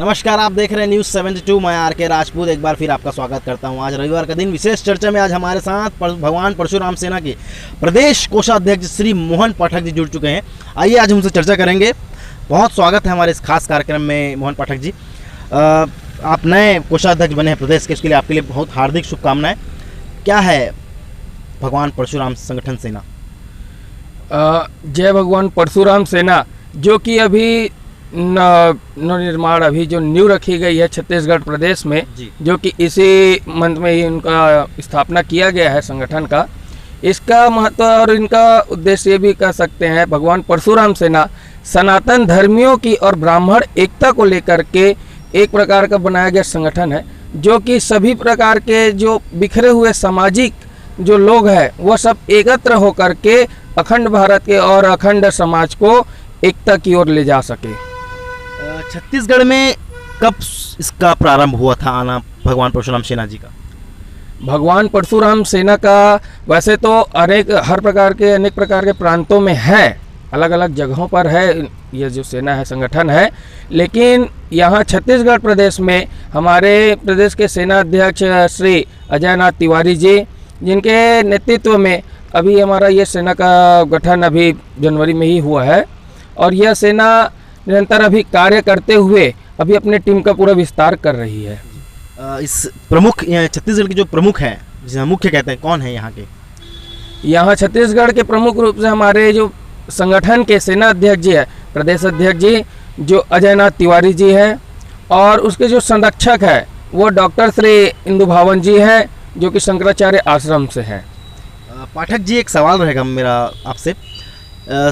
नमस्कार, आप देख रहे हैं न्यूज़ 72। मैं आर के राजपूत एक बार फिर आपका स्वागत करता हूं। आज रविवार का दिन विशेष चर्चा में आज हमारे साथ भगवान परशुराम सेना के प्रदेश कोषाध्यक्ष श्री मोहन पाठक जी जुड़ चुके हैं। आइए आज हमसे चर्चा करेंगे। बहुत स्वागत है हमारे इस खास कार्यक्रम में मोहन पाठक जी। आप नए कोषाध्यक्ष बने हैं प्रदेश के, इसके लिए आपके लिए बहुत हार्दिक शुभकामनाएं। क्या है भगवान परशुराम संगठन सेना? जय भगवान परशुराम सेना, जो कि अभी नवनिर्माण अभी जो नींव रखी गई है छत्तीसगढ़ प्रदेश में, जो कि इसी मंथ में ही उनका स्थापना किया गया है संगठन का। इसका महत्व और इनका उद्देश्य ये भी कह सकते हैं, भगवान परशुराम सेना सनातन धर्मियों की और ब्राह्मण एकता को लेकर के एक प्रकार का बनाया गया संगठन है, जो कि सभी प्रकार के जो बिखरे हुए सामाजिक जो लोग हैं वो सब एकत्र होकर के अखंड भारत के और अखंड समाज को एकता की ओर ले जा सके। छत्तीसगढ़ में कब इसका प्रारंभ हुआ था आना भगवान परशुराम सेना जी का? भगवान परशुराम सेना का वैसे तो अनेक प्रकार के प्रांतों में है, अलग अलग जगहों पर है ये जो सेना है, संगठन है। लेकिन यहाँ छत्तीसगढ़ प्रदेश में हमारे प्रदेश के सेना अध्यक्ष श्री अजय नाथ तिवारी जी, जिनके नेतृत्व में अभी हमारा ये सेना का गठन अभी जनवरी में ही हुआ है, और यह सेना निरंतर अभी कार्य करते हुए अभी अपने टीम का पूरा विस्तार कर रही है। इस प्रमुख छत्तीसगढ़ के जो प्रमुख हैं, जिसे मुख्य कहते हैं, कौन है यहाँ के? यहाँ छत्तीसगढ़ के प्रमुख रूप से हमारे जो संगठन के सेना अध्यक्ष जी है, प्रदेश अध्यक्ष जी जो अजय नाथ तिवारी जी हैं, और उसके जो संरक्षक है वो डॉक्टर श्री इंदु भावन जी हैं, जो कि शंकराचार्य आश्रम से हैं। पाठक जी, एक सवाल रहेगा मेरा आपसे।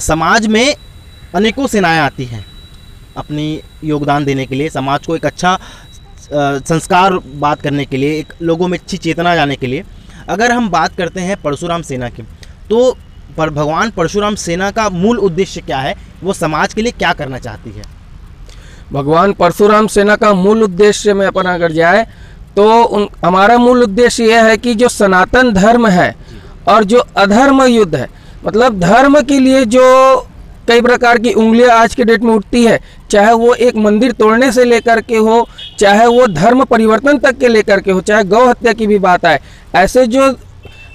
समाज में अनेकों सेनाएं आती हैं अपनी योगदान देने के लिए, समाज को एक अच्छा संस्कार बात करने के लिए, एक लोगों में अच्छी चेतना लाने के लिए। अगर हम बात करते हैं परशुराम सेना की, तो भगवान परशुराम सेना का मूल उद्देश्य क्या है? वो समाज के लिए क्या करना चाहती है? भगवान परशुराम सेना का मूल उद्देश्य में अपन अगर जाए तो हमारा मूल उद्देश्य यह है कि जो सनातन धर्म है और जो अधर्म युद्ध है, मतलब धर्म के लिए जो कई प्रकार की उंगलियां आज के डेट में उठती है, चाहे वो एक मंदिर तोड़ने से लेकर के हो, चाहे वो धर्म परिवर्तन तक के लेकर के हो, चाहे गौ हत्या की भी बात आए, ऐसे जो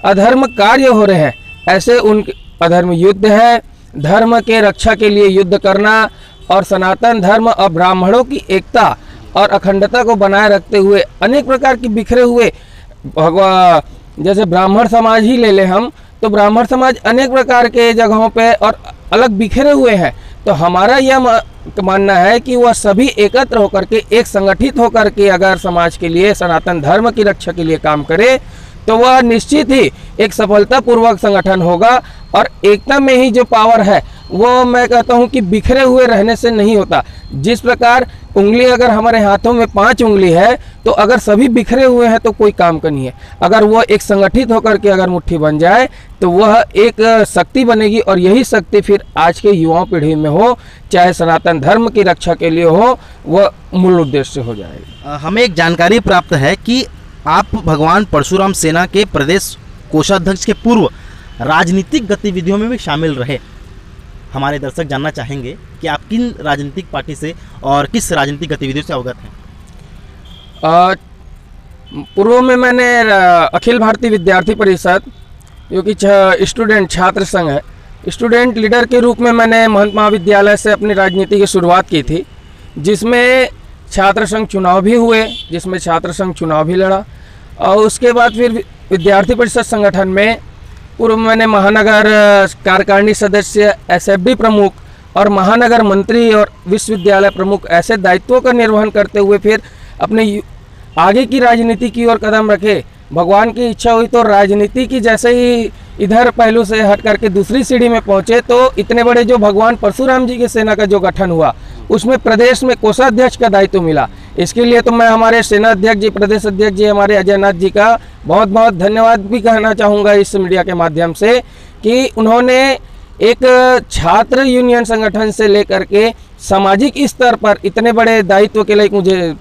अधर्म कार्य हो रहे हैं, ऐसे उन अधर्म युद्ध है। धर्म के रक्षा के लिए युद्ध करना और सनातन धर्म और ब्राह्मणों की एकता और अखंडता को बनाए रखते हुए अनेक प्रकार की बिखरे हुए जैसे ब्राह्मण समाज ही ले ले हम, तो ब्राह्मण समाज अनेक प्रकार के जगहों पे और अलग बिखरे हुए हैं। तो हमारा यह मानना है कि वह सभी एकत्र होकर के, एक संगठित होकर के अगर समाज के लिए, सनातन धर्म की रक्षा के लिए काम करे, तो वह निश्चित ही एक सफलतापूर्वक संगठन होगा। और एकता में ही जो पावर है वो मैं कहता हूँ कि बिखरे हुए रहने से नहीं होता। जिस प्रकार उंगली अगर हमारे हाथों में 5 उंगली है, तो अगर सभी बिखरे हुए हैं तो कोई काम का नहीं है। अगर वो एक संगठित होकर के अगर मुट्ठी बन जाए तो वह एक शक्ति बनेगी, और यही शक्ति फिर आज के युवा पीढ़ी में हो, चाहे सनातन धर्म की रक्षा के लिए हो, वह मूल उद्देश्य हो जाएगा। हमें एक जानकारी प्राप्त है कि आप भगवान परशुराम सेना के प्रदेश कोषाध्यक्ष के पूर्व राजनीतिक गतिविधियों में भी शामिल रहे। हमारे दर्शक जानना चाहेंगे कि आप किन राजनीतिक पार्टी से और किस राजनीतिक गतिविधियों से अवगत हैं? पूर्व में मैंने अखिल भारतीय विद्यार्थी परिषद, जो कि स्टूडेंट छात्र संघ है, स्टूडेंट लीडर के रूप में मैंने महंत महाविद्यालय से अपनी राजनीति की शुरुआत की थी, जिसमें छात्र संघ चुनाव भी हुए, जिसमें छात्र संघ चुनाव भी लड़ा। और उसके बाद फिर विद्यार्थी परिषद संगठन में पूर्व मैंने महानगर कार्यकारिणी सदस्य, एसएफडी प्रमुख और महानगर मंत्री और विश्वविद्यालय प्रमुख ऐसे दायित्वों का निर्वहन करते हुए फिर अपने आगे की राजनीति की ओर कदम रखे। भगवान की इच्छा हुई तो राजनीति की जैसे ही इधर पहलू से हट करके दूसरी सीढ़ी में पहुंचे, तो इतने बड़े जो भगवान परशुराम जी की सेना का जो गठन हुआ, उसमें प्रदेश में कोषाध्यक्ष का दायित्व मिला। इसके लिए तो मैं हमारे सेना अध्यक्ष जी, प्रदेश अध्यक्ष जी हमारे अजय नाथ जी का बहुत बहुत धन्यवाद भी कहना चाहूँगा इस मीडिया के माध्यम से, कि उन्होंने एक छात्र यूनियन संगठन से लेकर के सामाजिक स्तर पर इतने बड़े दायित्व के लिए मुझे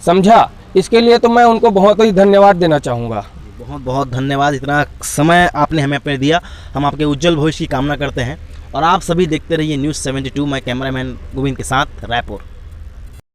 समझा। इसके लिए तो मैं उनको बहुत ही धन्यवाद देना चाहूँगा। बहुत बहुत धन्यवाद, इतना समय आपने हमें अपने दिया। हम आपके उज्जवल भविष्य की कामना करते हैं, और आप सभी देखते रहिए न्यूज़ 72। मैं कैमरामैन गोविंद के साथ रायपुर।